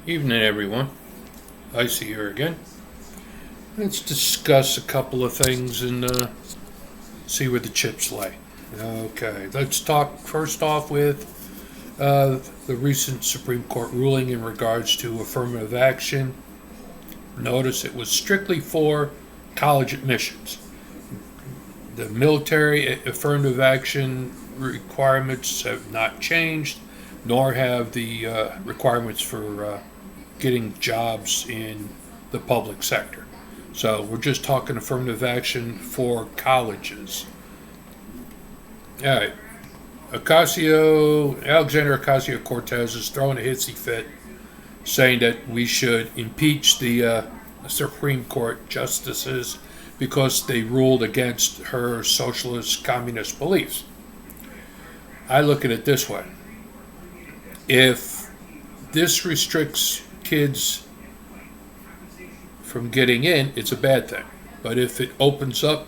Evening, everyone. ICY here again. Let's discuss a couple of things and see where the chips lay. Okay, let's talk first off with the recent Supreme Court ruling in regards to affirmative action. Notice it was strictly for college admissions. The military affirmative action requirements have not changed, nor have the requirements for getting jobs in the public sector. So we're just talking affirmative action for colleges. All right. Alexander Ocasio-Cortez is throwing a hissy fit, saying that we should impeach the Supreme Court justices because they ruled against her socialist communist beliefs. I look at it this way. If this restricts kids from getting in, it's a bad thing. But if it opens up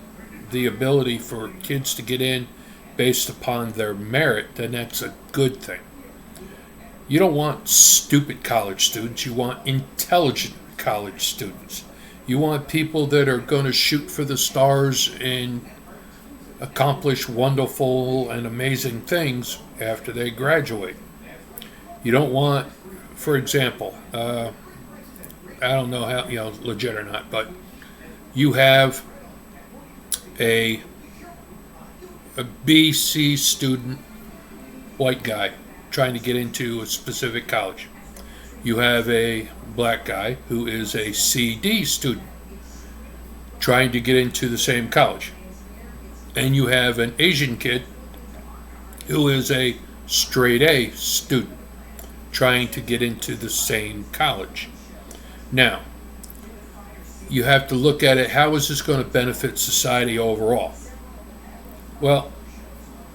the ability for kids to get in based upon their merit, then that's a good thing. You don't want stupid college students. You want intelligent college students. You want people that are going to shoot for the stars and accomplish wonderful and amazing things after they graduate. You don't want, for example, I don't know how, legit or not, but you have a BC student, white guy, trying to get into a specific college. You have a black guy who is a CD student trying to get into the same college. And you have an Asian kid who is a straight A student trying to get into the same college. Now, you have to look at it, how is this going to benefit society overall? Well,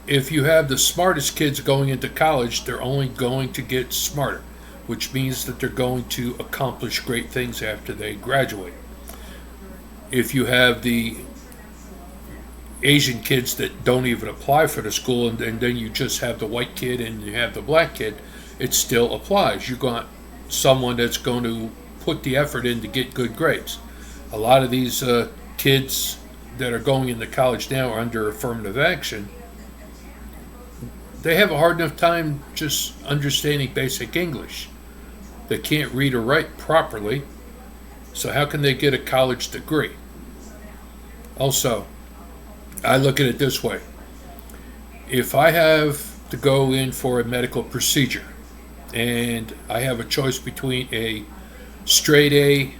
if you have the smartest kids going into college, they're only going to get smarter, which means that they're going to accomplish great things after they graduate. If you have the Asian kids that don't even apply for the school, and then you just have the white kid and you have the black kid, it still applies. You got someone that's going to put the effort in to get good grades. A lot of these kids that are going into college now are under affirmative action. They have a hard enough time just understanding basic English. They can't read or write properly, so how can they get a college degree? Also, I look at it this way. If I have to go in for a medical procedure and I have a choice between a straight A,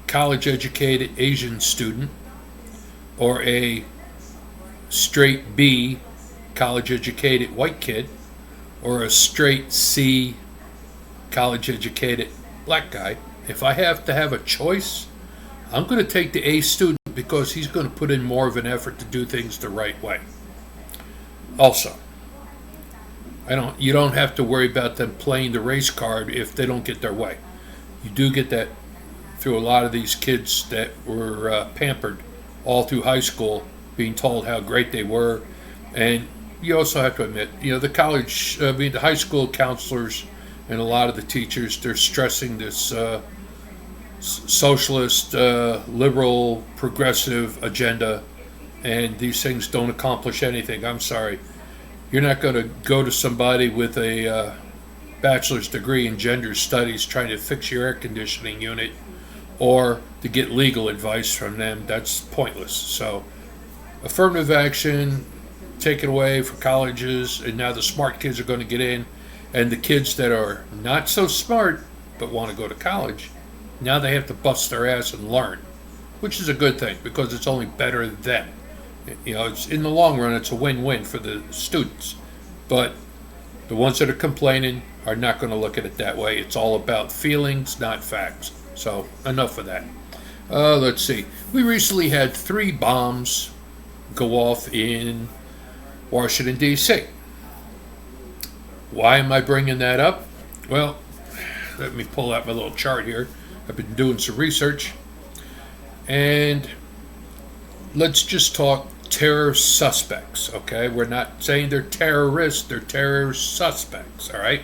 college educated Asian student or a straight B, college educated white kid, or a straight C, college educated black guy, if I have to have a choice, I'm going to take the A student because he's going to put in more of an effort to do things the right way. Also, you don't have to worry about them playing the race card if they don't get their way. You do get that through a lot of these kids that were pampered all through high school, being told how great they were. And you also have to admit, the high school counselors and a lot of the teachers, they're stressing this socialist, liberal, progressive agenda, and these things don't accomplish anything. I'm sorry. You're not going to go to somebody with a bachelor's degree in gender studies trying to fix your air conditioning unit or to get legal advice from them. That's pointless. So, affirmative action, take it away for colleges, and now the smart kids are going to get in, and the kids that are not so smart but want to go to college, now they have to bust their ass and learn, which is a good thing because it's only better than. It's in the long run, it's a win-win for the students. But the ones that are complaining are not going to look at it that way. It's all about feelings, not facts. So enough of that. Let's see. We recently had 3 bombs go off in Washington, D.C. Why am I bringing that up? Well, let me pull out my little chart here. I've been doing some research. And let's just talk terror suspects, okay? We're not saying they're terrorists, they're terror suspects, all right?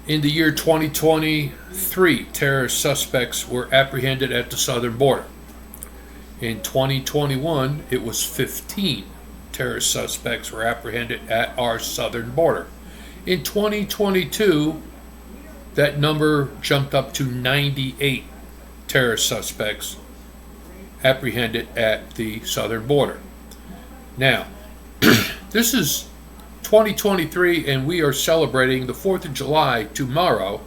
In the year 2023, terrorist suspects were apprehended at the southern border. In 2021, it was 15 terrorist suspects were apprehended at our southern border. In 2022, that number jumped up to 98 terrorist suspects apprehended at the southern border. Now, this is 2023, and we are celebrating the 4th of July tomorrow,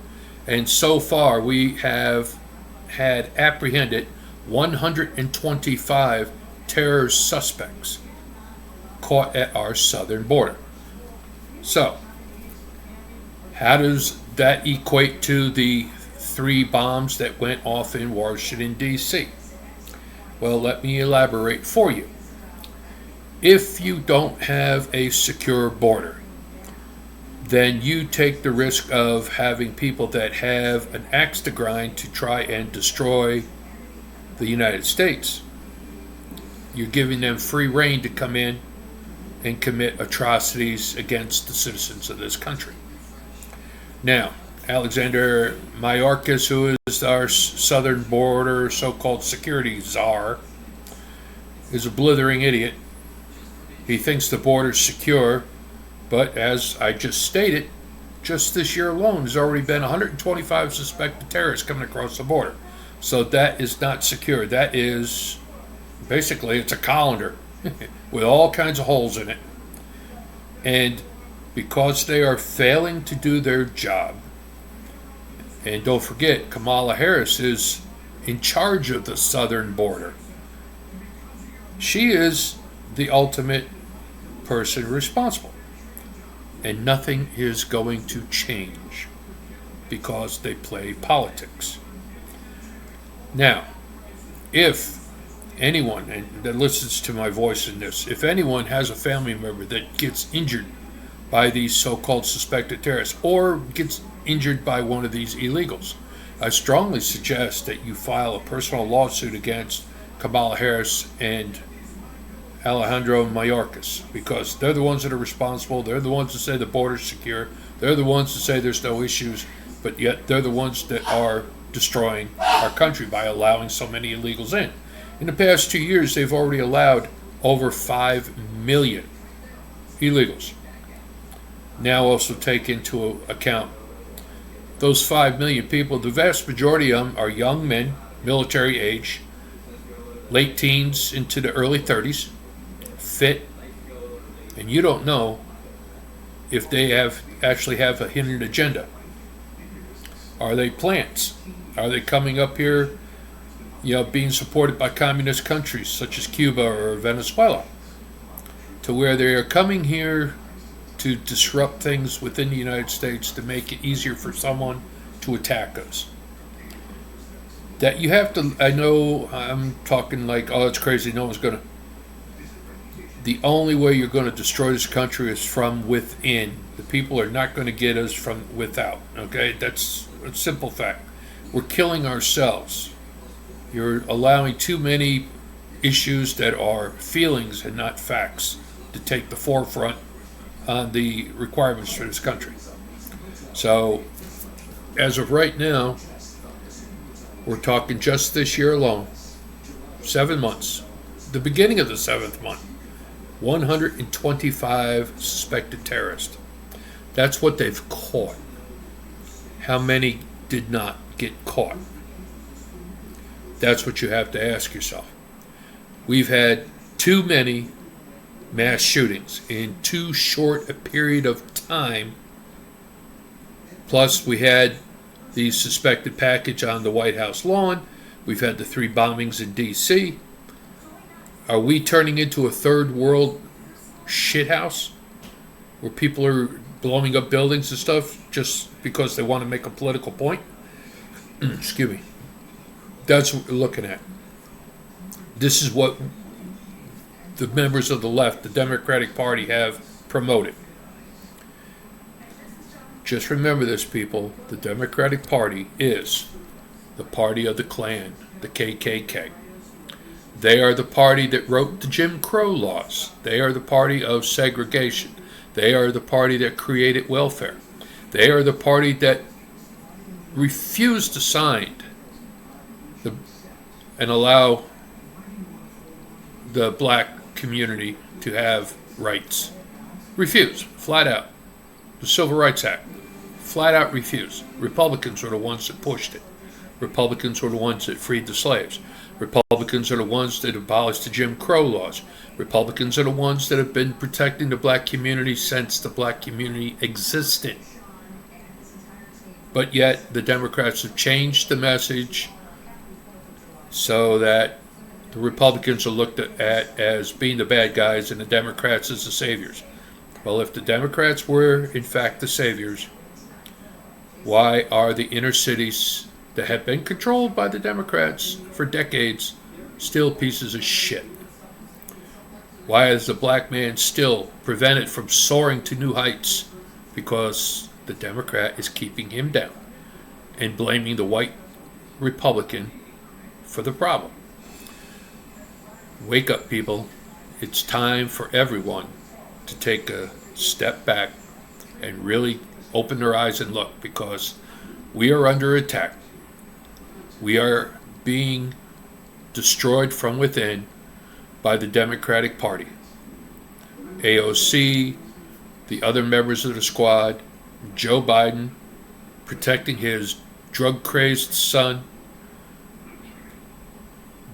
and so far we have had apprehended 125 terror suspects caught at our southern border. So, how does that equate to the 3 bombs that went off in Washington, D.C.? Well, let me elaborate for you. If you don't have a secure border, then you take the risk of having people that have an axe to grind to try and destroy the United States. You're giving them free rein to come in and commit atrocities against the citizens of this country. Now, Alexander Mayorkas, who is our southern border so-called security czar, is a blithering idiot. He thinks the border's secure, but as I just stated, just this year alone, there's already been 125 suspected terrorists coming across the border. So that is not secure. That is, basically, it's a colander with all kinds of holes in it. And because they are failing to do their job, and don't forget, Kamala Harris is in charge of the southern border. She is the ultimate person responsible. And nothing is going to change because they play politics. Now, if anyone that listens to my voice in this, if anyone has a family member that gets injured by these so-called suspected terrorists or gets injured by one of these illegals, I strongly suggest that you file a personal lawsuit against Kamala Harris and Alejandro Mayorkas, because they're the ones that are responsible. They're the ones that say the border's secure. They're the ones that say there's no issues, but yet they're the ones that are destroying our country by allowing so many illegals in. In the past 2 years, they've already allowed over 5 million illegals. Now also take into account those 5 million people, the vast majority of them are young men, military age, late teens into the early 30s, fit, and you don't know if they actually have a hidden agenda. Are they plants? Are they coming up here, being supported by communist countries such as Cuba or Venezuela, to where they are coming here to disrupt things within the United States to make it easier for someone to attack us? That you have to, I know I'm talking like, oh, it's crazy, no one's going to. The only way you're going to destroy this country is from within. The people are not going to get us from without, okay? That's a simple fact. We're killing ourselves. You're allowing too many issues that are feelings and not facts to take the forefront on the requirements for this country. So, as of right now, we're talking just this year alone, 7 months, the beginning of the 7th month, 125 suspected terrorists. That's what they've caught. How many did not get caught? That's what you have to ask yourself. We've had too many mass shootings in too short a period of time. Plus, we had the suspected package on the White House lawn. We've had the 3 bombings in D.C. Are we turning into a third world shithouse where people are blowing up buildings and stuff just because they want to make a political point? Excuse me. That's what we're looking at. This is what the members of the left, the Democratic Party, have promoted. Just remember this, people. The Democratic Party is the party of the Klan, the KKK. They are the party that wrote the Jim Crow laws. They are the party of segregation. They are the party that created welfare. They are the party that refused to sign and allow the black community to have rights. Refused, flat out. The Civil Rights Act, flat out refused. Republicans are the ones that pushed it. Republicans were the ones that freed the slaves. Republicans are the ones that abolished the Jim Crow laws. Republicans are the ones that have been protecting the black community since the black community existed. But yet, the Democrats have changed the message so that the Republicans are looked at as being the bad guys and the Democrats as the saviors. Well, if the Democrats were, in fact, the saviors, why are the inner cities that have been controlled by the Democrats for decades still pieces of shit? Why is the black man still prevented from soaring to new heights? Because the Democrat is keeping him down and blaming the white Republican for the problem. Wake up, people. It's time for everyone to take a step back and really open their eyes and look, because we are under attack. We are being destroyed from within by the Democratic Party. AOC, the other members of the squad, Joe Biden protecting his drug-crazed son,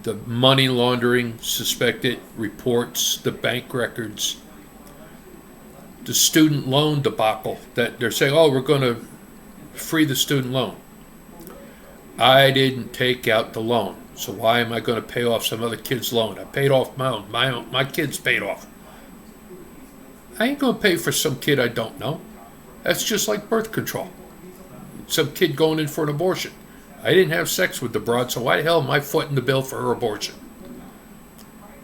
the money laundering suspected reports, the bank records, the student loan debacle that they're saying, oh, we're going to free the student loan. I didn't take out the loan, so why am I going to pay off some other kid's loan? I paid off my own. My kid's paid off. I ain't going to pay for some kid I don't know. That's just like birth control. Some kid going in for an abortion. I didn't have sex with the broad, so why the hell am I footing the bill for her abortion?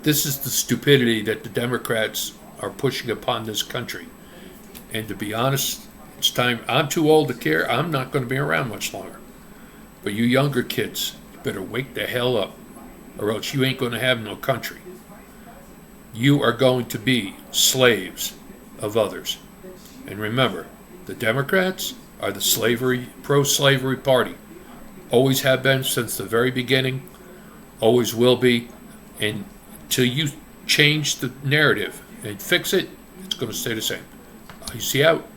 This is the stupidity that the Democrats are pushing upon this country. And to be honest, it's time. I'm too old to care. I'm not going to be around much longer. But you younger kids, you better wake the hell up, or else you ain't going to have no country. You are going to be slaves of others. And remember, the Democrats are the pro-slavery party. Always have been since the very beginning, always will be, and until you change the narrative and fix it, it's going to stay the same. ICY out.